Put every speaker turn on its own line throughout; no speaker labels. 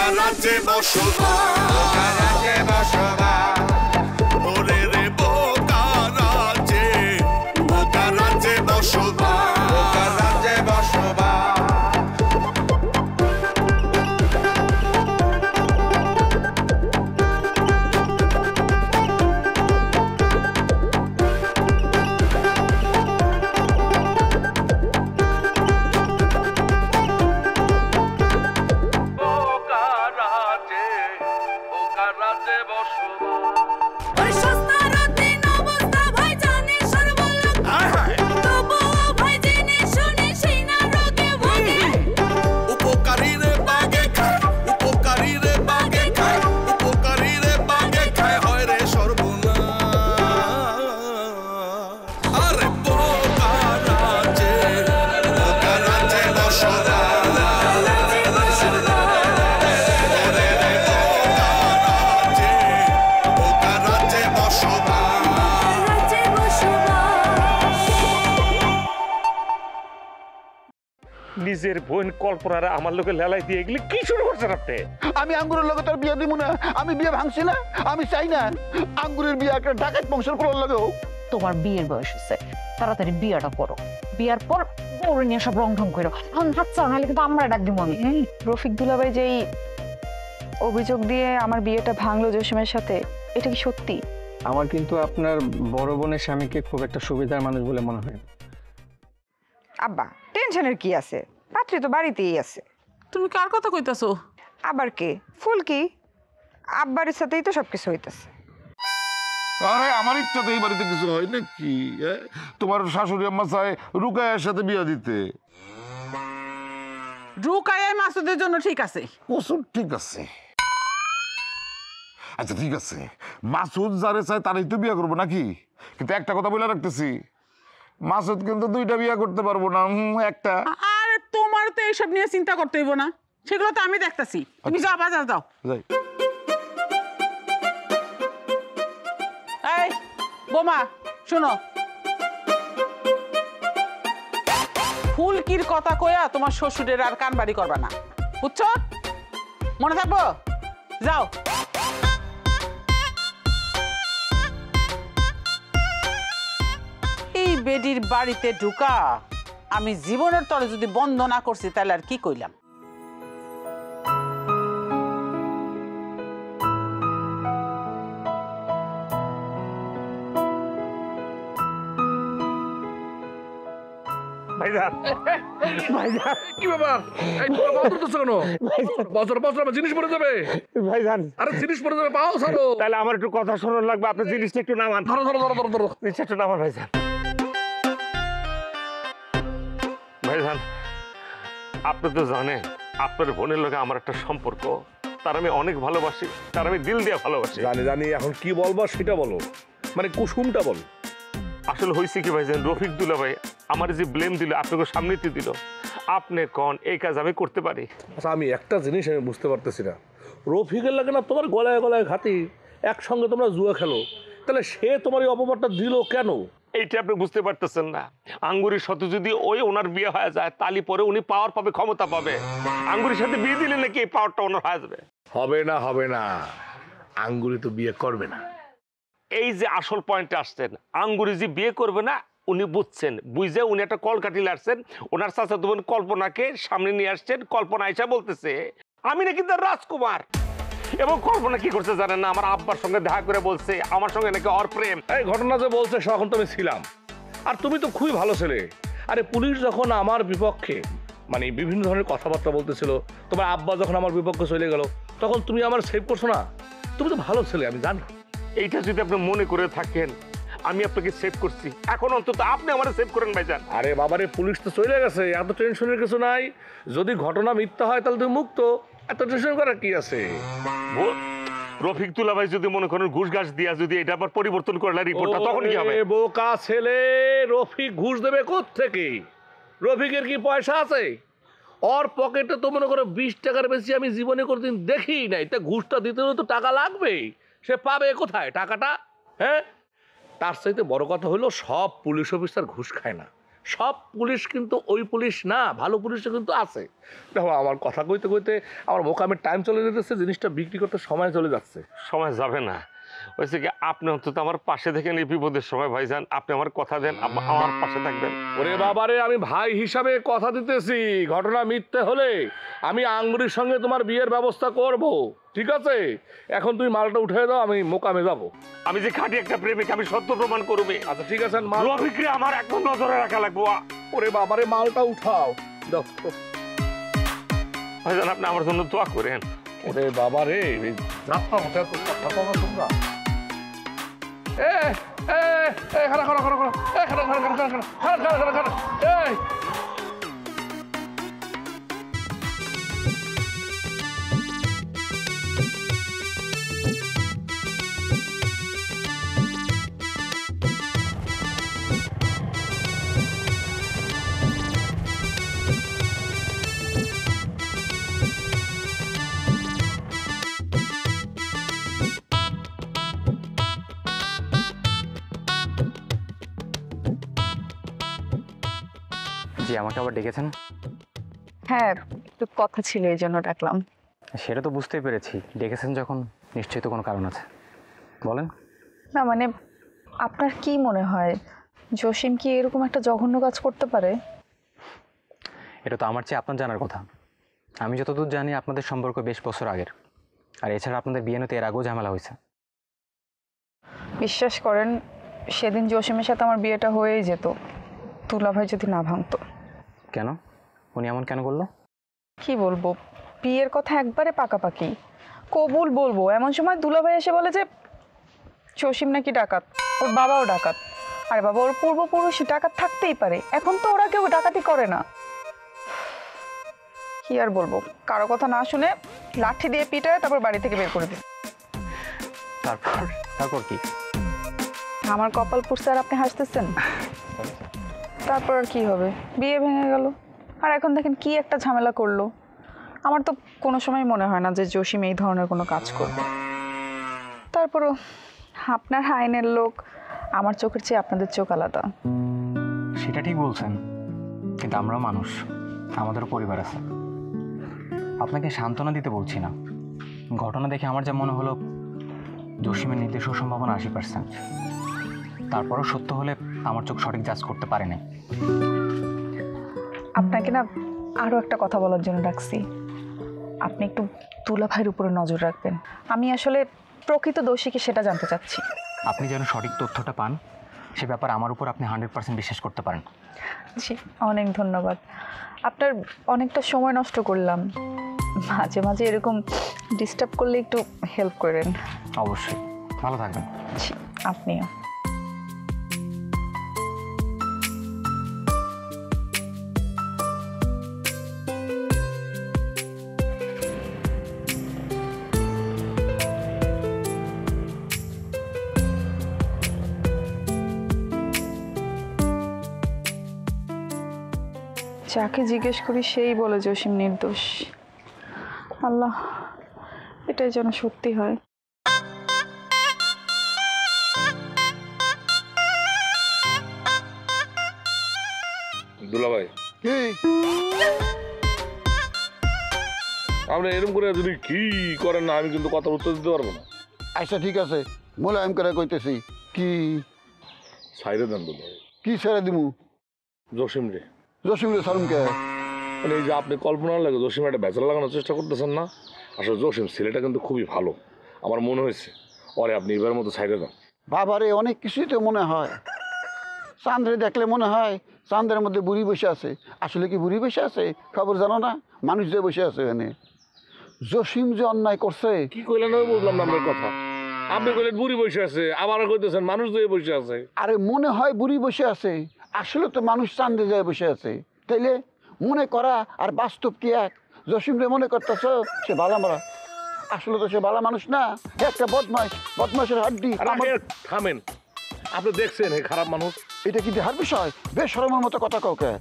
বোকা রাজ্যে বসবাস ওরে রে বোকা রাজ্যে বসবাস
নিজের বোন কল্পনারা আমার লোকে লেলাই দিয়ে গেলে কি শুরু করছেন আপনি?
আমি আঙ্গুরের লোকে তোর বিয়ে দিব না, আমি বিয়ে ভাঙছি না, আমি চাই না আঙ্গুরের বিয়ে একটা ডাকাত বংশের করার লাগে হোক।
তোমার বিয়ের বয়স হচ্ছে, তাড়াতাড়ি বিয়েটা করো, বিয়ার পর বউরে নিয়ে সব রং ঢং করো, হাত চাও নাহলে কিন্তু আমরা ডাক দিব। আমি
রফিক দুলাভাই যেই অভিযোগ দিয়ে আমার বিয়েটা ভাঙলো জসিমের সাথে, এটা কি সত্যি?
আমার কিন্তু আপনার বড় বোনের স্বামীকে খুব একটা সুবিধার মানুষ বলে মনে হয়।
আব্বা টেনশনের কি আছে, পাত্রী তো বাড়িতেই আছে।
তুমি কার কথা কইতাছো?
আবার কে? ফুলকি আব্বার সাথেই তো সবকিছু হইতাছে।
আরে আমার ইচ্ছা তো এই বাড়িতে কিছু হয় নাকি? তোমার শাশুড়ি আম্মা চায় রুকাইয়ের সাথে বিয়ে দিতে।
রুকাইয়া মাসুদের জন্য ঠিক আছে।
মাসুদ ঠিক আছে, আচ্ছা ঠিক আছে, মাসুদ যারে চায় তারই তো বিয়ে করবো নাকি? কিন্তু একটা কথা বলে রাখতেছি, মাসুদ কিন্তু দুইটা বিয়ে করতে পারবো না, একটা।
আরে তোমার তো এইসব নিয়ে চিন্তা করতে হইব না, সেগুলো তো আমি দেখতাছি। তুমি যাও বাজার যাও। এই বোমা শোনো, ফুলকির কথা কইয়া তোমার শ্বশুরের আর কানবাড়ি করবা না, বুঝছো? মনে থাকবো? যাও। এই বেডির বাড়িতে ঢুকা আমি জীবনের তরে যদি বন্ধ না করছি তাহলে আর কি কইলাম?
ভাইজান ভাইজান
কি ব্যাপার? এই তোরা বাজার করতেছ কেন? বাজার আমার জিনিস পড়ে যাবে।
ভাইজান
আরে জিনিস পড়ে যাবে, পাও ছাড়ো।
তাহলে আমার একটু কথা শোনার লাগবে, আপনার জিনিসটা একটু নামান।
ধরো ধরো ধরো ধরো ধরো
জিনিসটা একটু নামান ভাইজান। ভাইজান আপনি তো জানেন আপনার বোনের লোকে আমার একটা সম্পর্ক, তার আমি অনেক ভালোবাসি, তার আমি দিল দিয়ে ভালোবাসি।
জানি জানি, এখন কি বলবো সেটা বলো, মানে কুসুমটা বলো।
আসলে হয়েছে কি ভাইজান, রফিক দুলাভাই আমার যে ব্লেম দিল আপনাকে সামনেতে দিল, আপনি কোন এই কাজ আমি করতে পারি?
আচ্ছা আমি একটা জিনিস আমি বুঝতে পারতেছি না, রফিকের লাগে না তোমার গলায় গলায় ঘাতি, একসঙ্গে তোমরা জুয়া খেলো, তাহলে সে তোমার এই অপবাদটা দিল কেন?
এইটা আপনি বুঝতে পারতেছেন না। আঙ্গুরির সাথে যদি ওই ওনার বিয়ে হয়ে যায় তাহলে পরে উনি পাওয়ার পাবে, ক্ষমতা পাবে। আঙ্গুরির সাথে বিয়ে দিলে নাকি এই পাওয়ারটা ওনার হয়ে যাবে।
হবে না, আঙ্গুরি তো বিয়ে করবে না।
এই যে আসল পয়েন্টে আসছেন, আঙ্গুরি যে বিয়ে করবে না উনি বুঝছেন, বুঝে উনি একটা কল কাটিয়ে আসছেন, ওনার চাচাতো বোন কল্পনাকে সামনে নিয়ে আসছেন। কল্পনা আইসা বলতেছে আমি নাকি তার রাজকুমার, এবং কল্পনা কি করছে জানেন না, আমার আব্বার সঙ্গে দেখা করে বলছে আমার সঙ্গে নাকি ওর প্রেম।
এই ঘটনা যে বলছে তখন তো আমি ছিলাম, আর তুমি তো খুবই ভালো ছেলে। আরে পুলিশ যখন আমার বিপক্ষে মানে বিভিন্ন ধরনের কথাবার্তা বলতেছিল, তোমার আব্বা যখন আমার বিপক্ষে চলে গেল, তখন তুমি আমার সেভ করছো না? তুমি তো ভালো ছেলে, আমি জানি।
এইটা যদি আপনি মনে করে থাকেন আমি আপনাকে সেভ করছি, এখন অন্তত আপনি আমার সেভ করেন ভাইজান।
আরে বাবারে, পুলিশ তো চলে গেছে, এত টেনশনের কিছু নাই। যদি ঘটনা মিথ্যা হয় তাহলে তুমি মুক্ত, এত টেনশন করার কি আছে?
রফিক দুলাভাই যদি মনে করেন ঘুষ ঘাস দিয়া যদি এটা আবার পরিবর্তন করলে রিপোর্টটা, তখন কি হবে?
বোকা ছেলে, রফিক ঘুষ দেবে কোত্থেকে? রফিকের কি পয়সা আছে? ওর পকেটে তো মনে করো 20 টাকার বেশি আমি জীবনে কোনোদিন দেখি নাই। তা ঘুষটা দিতে হলে তো টাকা লাগবে, সে পাবে কোথায় টাকাটা? হ্যাঁ, তার চাইতে বড় কথা হলো সব পুলিশ অফিসার ঘুষ খায় না, সব পুলিশ কিন্তু ওই পুলিশ না, ভালো পুলিশও কিন্তু আছে। দেখো আমার কথা কইতে কইতে আমার মোকামের টাইম চলে যেতেছে, জিনিসটা বিক্রি করতে সময় চলে যাচ্ছে।
সময় যাবে না, হয়েছে কি আপনি অন্তত আমার পাশে থেকে এই বিপদের সময় ভাইজান, আপনি আমার কথা দেন আমার পাশে থাকবেন।
ওরে বাবারে, আমি ভাই হিসাবে কথা দিতেছি, ঘটনা মিথ্যে হলে আমি আঙ্গুরির সঙ্গে তোমার বিয়ের ব্যবস্থা করব, ঠিক আছে? এখন তুমি মালটা উঠে দাও, আমি মোকামে যাব।
আমি যে খাঁটি একটা প্রেমিক, আমি সত্য প্রমাণ করবে।
আচ্ছা ঠিক আছে, মাল
রফিকরে আমার একদম নজরে রাখা লাগবো।
ওরে বাবারে, মালটা উঠাও দাও।
ভাইজান আপনি আমার জন্য দোয়া করেন।
ওরে বাবারে, যাত্রা মতো এত কথা বলো তোমরা। খানা খানা খানা খানা খানা খানা খানা খানা খানা খানা খানা এই
জি, আমাকে আবার ডেকেছেন?
হ্যাঁ, একটু কথা ছিল, এই জন্য ডাকলাম।
সেটা তো বুঝতেই পেরেছি, ডেকেছেন যখন নিশ্চয়ই তো কোনো কারণ আছে, বলেন।
না মানে, আপনার কি মনে হয় জসিম কি এরকম একটা জঘন্য কাজ করতে পারে?
এটা তো আমার চেয়ে আপনার জানার কথা। আমি যতদূর জানি আপনাদের সম্পর্ক বেশ বছর আগের, আর এছাড়া আপনাদের বিয়ে নিতে এর আগেও ঝামেলা হয়েছে।
বিশ্বাস করেন, সেদিন জসিমের সাথে আমার বিয়েটা হয়েই যেত, দুলাভাই যদি না ভাঙতো।
কেন? উনি এমন কেন করলো?
কি বলবো, বিয়ের কথা একবারে পাকাপাকি কবুল বলবো, এমন সময় দুলাভাই এসে বলে যে জসিম নাকি ডাকাত, ওর বাবাও ডাকাত। আরে বাবা, ওর পূর্বপুরুষ ডাকাত থাকতেই পারে, এখন তো ওরা কেউ ডাকাতি করে না। কি আর বলবো, কারো কথা না শুনে লাঠি দিয়ে পিটায় তারপর বাড়ি থেকে বের করে দিই।
তারপর কি?
আমার কপাল পুড়ছে আর আপনি হাসতেছেন। তারপর আর কি হবে, বিয়ে ভেঙে গেল, আর এখন দেখেন কি একটা ঝামেলা করলো। আমার তো কোনো সময় মনে হয় না যে জসিম এই ধরনের কোনো কাজ করবে। তারপরও আপনার আইনের লোক, আমার চোখের চেয়ে আপনাদের চোখ আলাদা।
সেটা ঠিক বলছেন, কিন্তু আমরাও মানুষ, আমাদেরও পরিবার আছে। আপনাকে সান্ত্বনা দিতে বলছি না, ঘটনা দেখে আমার যা মনে হলো জসিমের নির্দেশ সম্ভাবনা 80%। তারপরও সত্য হলে আমার চোখ সঠিক জাজ করতে পারে না।
আপনাকে না আরও একটা কথা বলার জন্য ডাকছি, আপনি একটু দুলাভাইয়ের উপরে নজর রাখবেন। আমি আসলে প্রকৃত দোষী কি সেটা জানতে চাচ্ছি।
আপনি যেন সঠিক তথ্যটা পান, সে ব্যাপারে আমার উপর আপনি 100% বিশ্বাস করতে পারেন।
জি, অনেক ধন্যবাদ। আপনার অনেকটা সময় নষ্ট করলাম, মাঝে মাঝে এরকম ডিস্টার্ব করলে একটু হেল্প করেন।
অবশ্যই, ভালো থাকবেন।
জি, আপনিও। যাকে জিজ্ঞেস করি সেই বলে জসিম নির্দোষ। আল্লাহ, এটাই যেন সত্যি হয়।
দুলাভাই,
কি
আপনি এরকম করে যদি কি করেন না, আমি কিন্তু কথার উত্তর দিতে পারবো না।
আচ্ছা ঠিক আছে, মোলায়েম করে কইতেছি। কি
সাইরে দেন দুলাভাই।
কি ছেড়ে দিমু?
জসিম রে,
জসিম রে সারুমকে?
মানে এই যে আপনি কল্পনার লাগে জসিম একটা বেচারা লাগানোর চেষ্টা করতেছেন না, আসলে জসিম ছেলেটা কিন্তু খুবই ভালো, আমার মনে হয়েছে। ওরে আপনি এবার মতো সাইডে দেন।
বাবারে, অনেক কিছুই তো মনে হয়। চাঁদরে দেখলে মনে হয় চাঁদের মধ্যে বুড়ি বসে আছে। আসলে কি বুড়ি বসে আছে খবর জানো না? মানুষ যে বসে আছে এখানে। জসিম যে অন্যায় করছে।
কি কইলেন আমি বুঝলাম না আপনার কথা। আপনি কইলেন বুড়ি বসে আছে, আবার কইতেছেন মানুষ যে বসে আছে।
আরে মনে হয় বুড়ি বসে আছে, আসলে তো মানুষ চাঁদে যায় বসে আছে। তাইলে মনে করা আর বাস্তব কি এক? জসিম রে মনে করতেছ সে বালা মারা, আসলে তো সে বালা মানুষ না, একটা বদমাইশ, বদমাইশের হাড্ডি।
থামেন, আপনি দেখছেন এই খারাপ মানুষ।
এটা কি দেহার বিষয়? বেশরমের মতো কথা কাউকে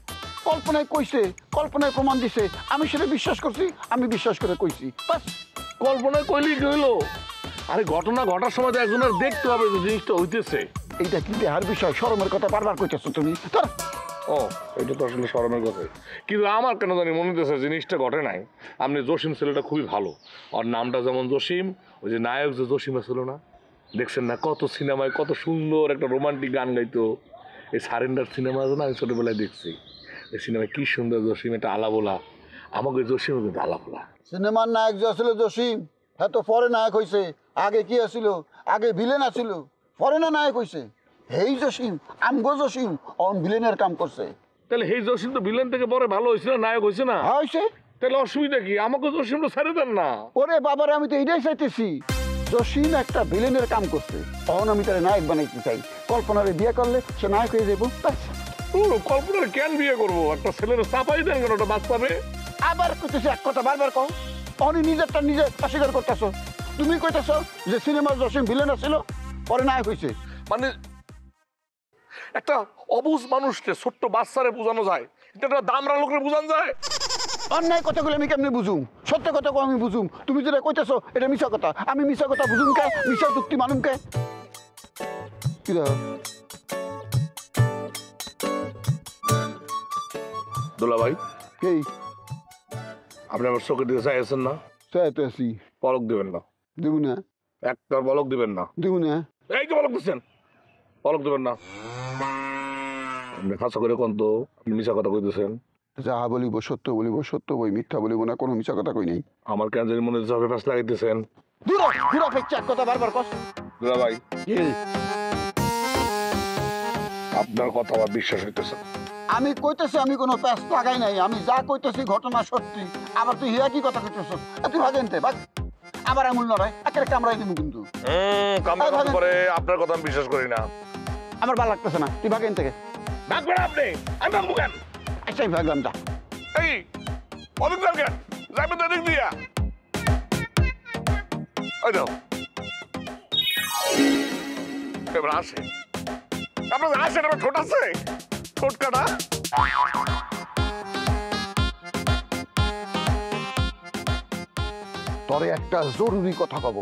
কল্পনায় কইছে, কল্পনায় প্রমাণ দিছে, আমি সেটা বিশ্বাস করছি, আমি বিশ্বাস করে কইছি বাস।
কল্পনায় কইলি কি হইলো? আরে ঘটনা ঘটার সময় তো একজনের দেখতে হবে যে জিনিসটা হইতেছে।
এইটা কি দেহার বিষয়? শরমের কথা বারবার কইতেছো তুমি। তোর
ও এটা তো আসলে শরমের কথা, কিন্তু আমার কেন জানি মনে হচ্ছে জিনিসটা ঘটে নাই। আপনি জসিম ছেলেটা খুবই ভালো, ওর নামটা যেমন জসিম, ওই যে নায়ক যে জসিম ছিল না, দেখছেন না কত সিনেমায় কত সুন্দর একটা রোমান্টিক গান গাইতো। এই সারেন্ডার সিনেমা না আমি ছোটবেলায় দেখছি, এই সিনেমায় কি সুন্দর জসিম একটা আলাবোলা, আমাকে জসিম কিন্তু আলাবোলা।
সিনেমার নায়ক যে আসলে জসিম, হ্যাঁ তো পরে নায়ক হয়েছে। আগে কি আসিল? আগে ভিলেন আসিল, পরে না নায়ক হয়েছে। এই জসিম, আমগো জসিম অন ভিলেনের কাম করছে।
তাহলে এই জসিম তো ভিলেন থেকে পরে ভালো হয়েছে না, নায়ক হয়েছে না?
হয়েছে।
তাহলে অসুবিধা কি? আমাকে জসিমটা ছেড়ে দেন না।
ওরে বাবারে, আমি তো এটাই চাইতেছি। জসিম একটা ভিলেনের কাম করছে, তখন আমি তার নায়ক বানাইতে চাই। কল্পনারে বিয়ে করলে সে নায়ক হয়ে যাবো।
কল্পনার কেন বিয়ে করবো? একটা ছেলের চাপাই দেন কেন, ওটা বাঁচতে।
আবার কইতেছি এক কথা বারবার কও, অনি নিজেরটা নিজে অস্বীকার করতেছ। তুমি কইতেছ যে সিনেমার জসিম ভিলেন ছিল, পরে নায়ক হয়েছে।
মানে একটা অবুঝ মানুষকে, ছোট্ট বাচ্চারে বোঝানো যায়, এটা একটা দামরা লোকের বোঝানো যায়?
অন্যায় কথাগুলো আমি কেমনি বুঝুম? সত্য কথা আমি বুঝুম। তুমি যেটা কইতেছ এটা মিশা কথা। আমি মিশা কথা বুঝুম কে? মিশা যুক্তি মালুম কে? কি
দোলা ভাই,
কে?
আপনি আমার চোখের দিকে চাইছেন না?
চাইতে আছি।
পলক দিবেন না।
দেবো না।
একটা পলক দিবেন না।
দেবো না।
এই যে পলক দিচ্ছেন, পলক দিবেন না। আপনি খাসা করে কোন তো আপনি মিশা কথা কইতেছেন?
যাহা বলিব সত্য বলিব, সত্য বই, মিথ্যা বলিব না, কোনো মিশা কথা কই নাই।
আমার কেন জানি মনে হচ্ছে আপনি ফাঁস লাগাইতেছেন।
দূর দূর ফেকছে এক কথা বারবার কস।
দোলা ভাই, আপনার কথা আমার বিশ্বাস হইতেছে।
আমি কইতেছি আমি কোনো প্যাস লাগাই নাই, আমি যা কইতেছি ঘটনা সত্যি। আবার তুই হিয়া কি কথা কইতেছ? তুই ভাগেন তে ভাগ। আবার এমন লড়াই একটা কামড়াই দিব কিন্তু।
কামড়ানোর পরে আপনার কথা আমি বিশ্বাস করি না।
আমার ভালো লাগতেছে না, তুই ভাগেন থেকে।
ভাগবেন আপনি, আমি ভাগবো কেন?
আচ্ছা আমি ভাগলাম, যা।
এই অধিক কেন যাইবেন তো দিক দিয়া। ওই দাও এবার আসে, আপনার আসেন, এবার ঠোঁট আছে, ঠোঁট কাটা।
তরে একটা জরুরি কথা কব।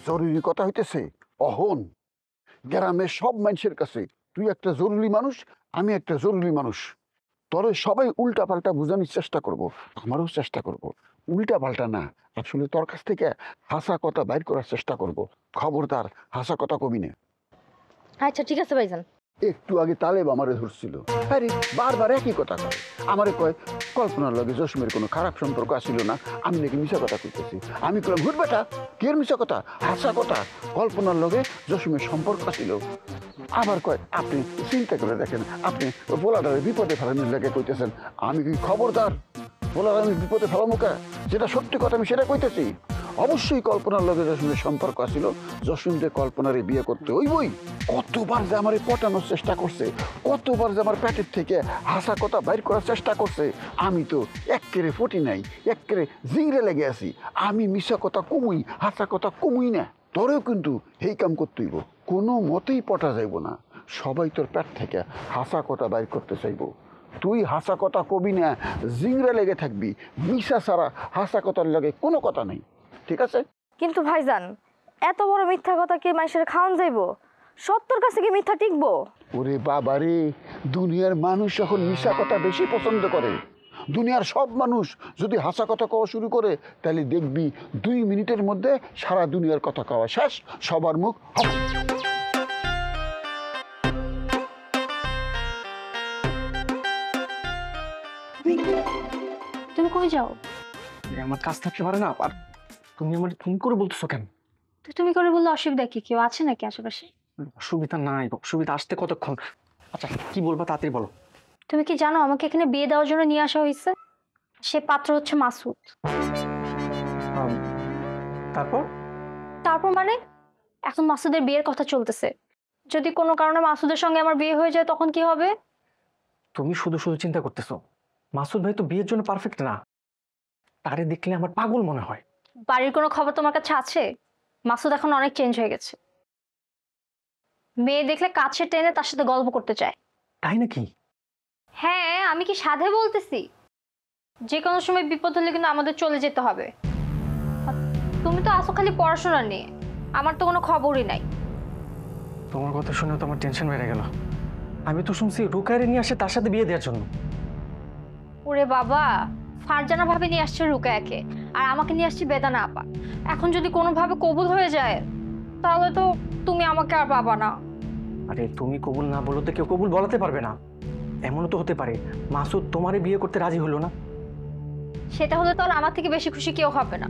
জরুরি কথা হইতেছে, অহন গ্রামের সব মানুষের কাছে তুই একটা জরুরি মানুষ, আমি একটা জরুরি মানুষ। তরে সবাই উল্টা পাল্টা বোঝানোর চেষ্টা করব, আমারও চেষ্টা করব। উল্টা পাল্টা না, আসলে তোর কাছ থেকে হাসা কথা বাইর করার চেষ্টা করব। খবরদার হাসা কথা কবি না।
আচ্ছা ঠিক আছে ভাইজান।
একটু আগে তালেব আমারে ধরছিল, আরে বারবার একই কথা কয়। আমারে কয় কল্পনার লগে জসিমের কোনো খারাপ সম্পর্ক আসিল না, আমি নাকি মিশা কথা কইতেছি। আমি কইলাম ঘুর বেটা, কি এর মিশা কথা? হাসা কথা। কল্পনার লগে জসিমের সম্পর্ক ছিল। আবার কয় আপনি চিন্তা করে দেখেন, আপনি পোলাটারে বিপদে ফেলানোর লেগে কইতেছেন। আমি কি খবরদার পোলার আমি বিপদে ফেলামো কে? যেটা সত্যি কথা আমি সেটা কইতেছি। অবশ্যই কল্পনার লগে জসিমের সম্পর্ক ছিল। জসিমকে কল্পনারে বিয়ে করতে ওই বই কতবার যে আমার পটানোর চেষ্টা করছে, কতবার যে আমার পেটের থেকে হাসা কথা বাইর করার চেষ্টা করছে। আমি তো এক্কেরে ফটি নাই, এক্কেরে জিংড়ে লেগে আছি। আমি মিশা কথা কমুই, হাসা কথা কমুই না। তোরেও কিন্তু এই কাম করতেইব, কোনো মতেই পটা যাইব না। সবাই তোর পেট থেকে হাসা কথা বাইর করতে চাইব। তুই হাসা কথা কবি না, জিংড়ে লেগে থাকবি। মিশা ছাড়া হাসা কথার লাগে কোনো কথা নেই, ঠিক আছে?
কিন্তু ভাইজান, এত বড় মিথ্যা কথা কি মানুষের খাওয়ান যাইবো? সত্যর কাছে কি মিথ্যা টিকবো?
ওরে বাবারে, দুনিয়ার মানুষ এখন মিশা কথা বেশি পছন্দ করে। দুনিয়ার সব মানুষ যদি হাসা কথা কওয়া শুরু করে, তাহলে দেখবি 2 মিনিটের মধ্যে সারা দুনিয়ার কথা কওয়া শেষ, সবার মুখ হাসি।
তুমি কই যাও?
আমার কাজ থাকতে পারে না, আর তুমি আমার ফোন করে বলতেছো কেন?
তো তুমি করে বললে অসুবিধা কি? কেউ আছে নাকি আশেপাশে?
অসুবিধা নাই, অসুবিধা আসতে কতক্ষণ? আচ্ছা কি বলবো তাড়াতাড়ি বলো।
তুমি কি জানো আমাকে এখানে বিয়ে দেওয়ার জন্য নিয়ে আসা হয়েছে? সে পাত্র হচ্ছে মাসুদ।
তারপর?
তারপর মানে এখন মাসুদের বিয়ের কথা চলতেছে। যদি কোনো কারণে মাসুদের সঙ্গে আমার বিয়ে হয়ে যায় তখন কি হবে?
তুমি শুধু শুধু চিন্তা করতেছো। মাসুদ ভাই তো বিয়ের জন্য পারফেক্ট না। তারে দেখলে আমার পাগল মনে হয়।
বাড়ির কোনো খবর তোমার কাছে আছে? মাসুদ এখন অনেক চেঞ্জ হয়ে গেছে। মেয়ে দেখলে কাছে টেনে তার সাথে গল্প করতে চায়।
তাই নাকি?
হ্যাঁ, আমি কি সাধে বলতেছি? যে কোনো সময় বিপদ হলে কিন্তু আমাদের চলে যেতে হবে। আর তুমি তো আসো খালি পড়াশোনা নিয়ে, আমার তো কোনো খবরই নাই।
তোমার কথা শুনে তো আমার টেনশন বেড়ে গেল। আমি তো শুনছি রুকাইরে নিয়ে আসে তার সাথে বিয়ে দেওয়ার জন্য।
ওরে বাবা, ফারজানা ভাবে নিয়ে আসছে রুকায়াকে, আর আমাকে নিয়ে আসছে বেদানা আপা। এখন যদি কোনোভাবে কবুল হয়ে যায় তাহলে তো তুমি আমাকে আর পাবা না।
আরে তুমি কবুল না বলো তো কেউ কবুল বলাতে পারবে না। এমনও তো হতে পারে মাসুদ তোমারে বিয়ে করতে রাজি হলো না।
সেটা হলে তো আর আমার থেকে বেশি খুশি কেউ হবে না।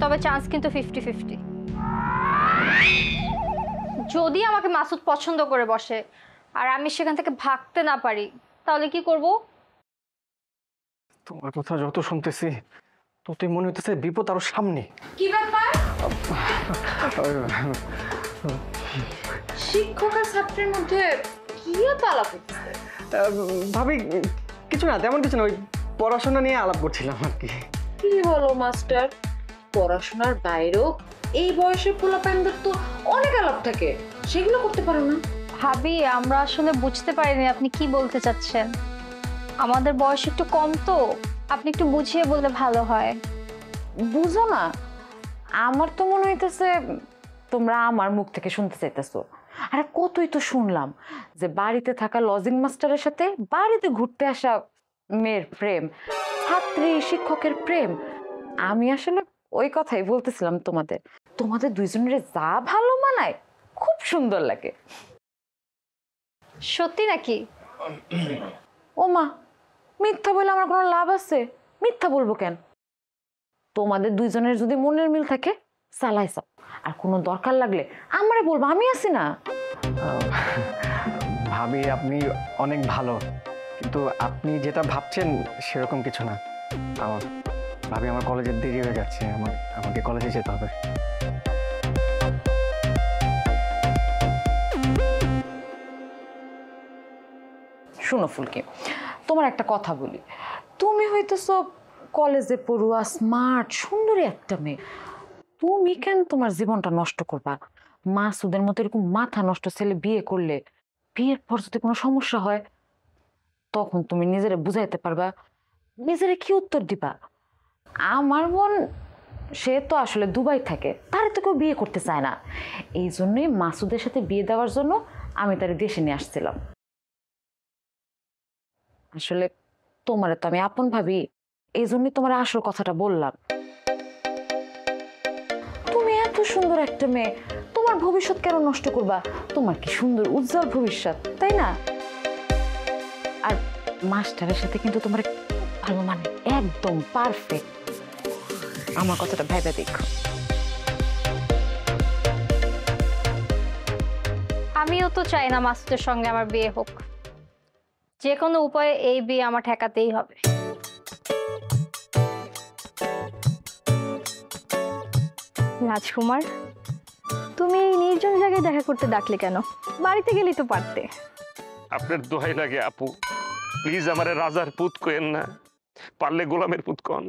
তবে চান্স কিন্তু 50-50। যদি আমাকে মাসুদ পছন্দ করে বসে আর আমি সেখান থেকে ভাগতে না পারি তাহলে কি করব?
তোমার কথা যত শুনতেছি ততই মনে হইতেছে বিপদ আরো সামনে।
কি ব্যাপার? শিক্ষক আর ছাত্রের মধ্যে কি আলাপ হচ্ছে?
ভাবি কিছু না, তেমন কিছু না, ওই পড়াশোনা নিয়ে আলাপ করছিলাম আর কি।
কি হলো মাস্টার, পড়াশোনার বাইরেও এই বয়সের পোলাপানদের তো অনেক আলাপ থাকে, সেগুলো করতে পারো না?
ভাবি, আমরা আসলে বুঝতে পারিনি আপনি কি বলতে চাচ্ছেন। আমাদের বয়স একটু কম তো, আপনি একটু বুঝিয়ে বললে ভালো হয়।
বুঝো না? আমার তো মনে হইতেছে তোমরা আমার মুখ থেকে শুনতে চাইতেছো। আরে কতই তো শুনলাম যে বাড়িতে থাকা লজিং মাস্টারের সাথে বাড়িতে ঘুরতে আসা মেয়ের প্রেম, ছাত্রী শিক্ষকের প্রেম। আমি আসলে ওই কথাই বলতেছিলাম তোমাদের, তোমাদের দুইজনের যা ভালো মানায়, খুব সুন্দর লাগে।
সত্যি নাকি?
ও মা, মিথ্যা বলে আমার কোনো লাভ আছে? মিথ্যা বলবো কেন? তোমাদের দুইজনের যদি মনের মিল থাকে চালাইছ, আর কোনো দরকার লাগলে আমারে বলবো, আমি আছি না।
ভাবি আপনি অনেক ভালো, কিন্তু আপনি যেটা ভাবছেন সেরকম কিছু না। ভাবি আমার কলেজের দেরি হয়ে যাচ্ছে, আমাকে কলেজে যেতে হবে।
শুনো ফুলকি, তোমার একটা কথা বলি। তুমি হইতেছো কলেজে পড়ুয়া, স্মার্ট, সুন্দরী একটা মেয়ে। তুমি কেন তোমার জীবনটা নষ্ট করবা? মাসুদের মতো এরকম মাথা নষ্ট ছেলে বিয়ে করলে বিয়ের পর যদি কোনো সমস্যা হয় তখন তুমি নিজেরে বুঝাইতে পারবা, নিজেরে কি উত্তর দিবা? আমার বোন সে তো আসলে দুবাই থাকে, তারে তো কেউ বিয়ে করতে চায় না। এই জন্যই মাসুদের সাথে বিয়ে দেওয়ার জন্য আমি তারে দেশে নিয়ে আসছিলাম। আসলে তোমারে তো আমি আপন ভাবি, এই জন্যই তোমার আসল কথাটা বললাম। তুমি এত সুন্দর একটা মেয়ে, তোমার ভবিষ্যৎ কেন নষ্ট করবা? তোমার কি সুন্দর উজ্জ্বল ভবিষ্যৎ, তাই না? আর মাস্টারের সাথে কিন্তু তোমার ভালো মানে একদম পারফেক্ট। আমার কথাটা ভেবে দেখো।
আমিও তো চাই না মাসুদের সঙ্গে আমার বিয়ে হোক। যে কোনো উপায়ে এই বিয়ে আমার ঠেকাতেই হবে। রাজকুমার, তুমি এই নির্জন জায়গায় দেখা করতে ডাকলে কেন? বাড়িতে গেলেই তো পারতে।
আপনার দোহাই লাগে আপু, প্লিজ আমারে রাজার পুত কইেন না, পারলে গোলামের পুত কন।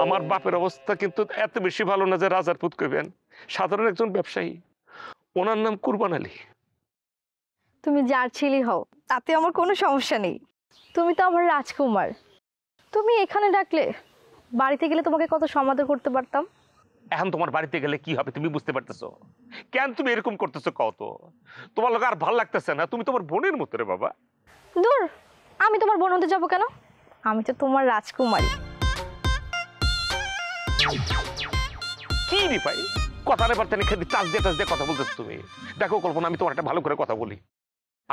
আমার বাপের অবস্থা কিন্তু এত বেশি ভালো না যে রাজার পুত কইবেন। সাধারণ একজন ব্যবসায়ী, ওনার নাম কুরবান আলী।
তুমি যার ছেলে হও তাতে আমার কোনো সমস্যা নেই। তুমি তো আমার রাজকুমার। তুমি এখানে ডাকলে বাড়িতে গেলে তোমাকে কত সমাদর করতে পারতাম।
এখন তোমার বাড়িতে গেলে কি হবে তুমি বুঝতে পারতেছো? কেন তুমি এরকম করতেছো কত? তোমার লোক আর ভালো লাগতেছে না? তুমি তোমার বোনের মতো রে বাবা।
দূর, আমি তোমার বোন হতে যাবো কেন? আমি তো তোমার রাজকুমারী।
কি রে ভাই, কথা রে বার্তা লিখে টাচ দিয়ে কথা বলতেছো তুমি। দেখো কল্পনা, আমি তোমার একটা ভালো করে কথা বলি।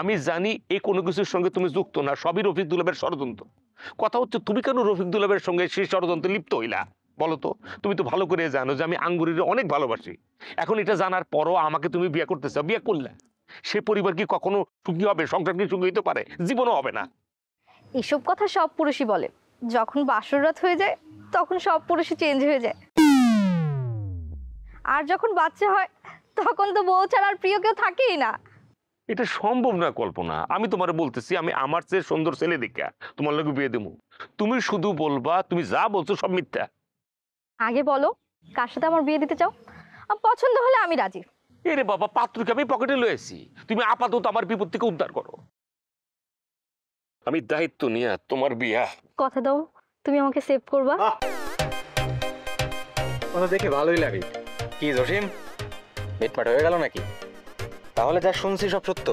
আমি জানি এই কোনো কিছুর সঙ্গে তুমি যুক্ত না, সবই রফিক দুলাবের ষড়যন্ত্র। কথা হচ্ছে তুমি কেন রফিক দুলাবের সঙ্গে সেই ষড়যন্ত্রে লিপ্ত হইলা বলো তো? তুমি তো ভালো করে জানো যে আমি আঙ্গুরিরে অনেক ভালোবাসি। এখন এটা জানার পরও আমাকে তুমি বিয়ে করতে চাও, বিয়ে করলে সে পরিবার কি কখনো সুখী হবে? সংসার কি সুখী হইতে পারে? জীবনও হবে না।
এসব কথা সব পুরুষই বলে, যখন বাসররাত হয়ে যায় তখন সব পুরুষই চেঞ্জ হয়ে যায়, আর যখন বাচ্চা হয় তখন তো বউ ছাড়া আর প্রিয় কেউ থাকেই না।
এটা সম্ভব না কল্পনা। আমি তোমার বলতেছি, আমি আমার চেয়ে সুন্দর ছেলে দেখা তোমার লোক বিয়ে দেবো। তুমি শুধু বলবা তুমি যা বলছো সব মিথ্যা।
আগে বলো কার সাথে আমার বিয়ে দিতে চাও, পছন্দ হলে আমি রাজি।
এরে বাবা, পাত্রকে আমি পকেটে লয়েছি, তুমি আপাতত আমার বিপদ থেকে উদ্ধার করো। আমি দায়িত্ব নিয়ে তোমার বিয়া।
কথা দাও তুমি আমাকে সেভ করবা।
কথা দেখে ভালোই লাগে। কি জসিম, মিটমাট হয়ে গেল নাকি? তাহলে যা শুনছি সব সত্য?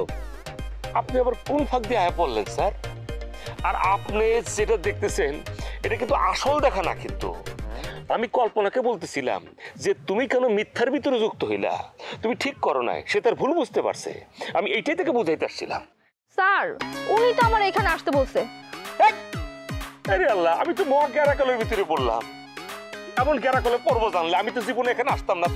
আপনি আবার কোন ফাঁক দিয়ে আয়া পড়লেন স্যার? আর আপনি যেটা দেখতেছেন এটা কিন্তু আসল দেখা না। কিন্তু আমি কল্পনাকে বলতেছিলাম যে তুমি কেন মিথ্যার ভিতরে যুক্ত হইলা, তুমি ঠিক করো নাই, সে তার ভুল বুঝতে পারছে। আমি এইটাই থেকে বুঝাইতে আসছিলাম।
স্যার উনি তো আমার এখানে আসতে বলছে।
আরে আল্লাহ, আমি তো মহা গ্যারাকলের ভিতরে পড়লাম। এমন গ্যারাকলে পড়বো জানলে আমি তো জীবনে এখানে আসতাম না।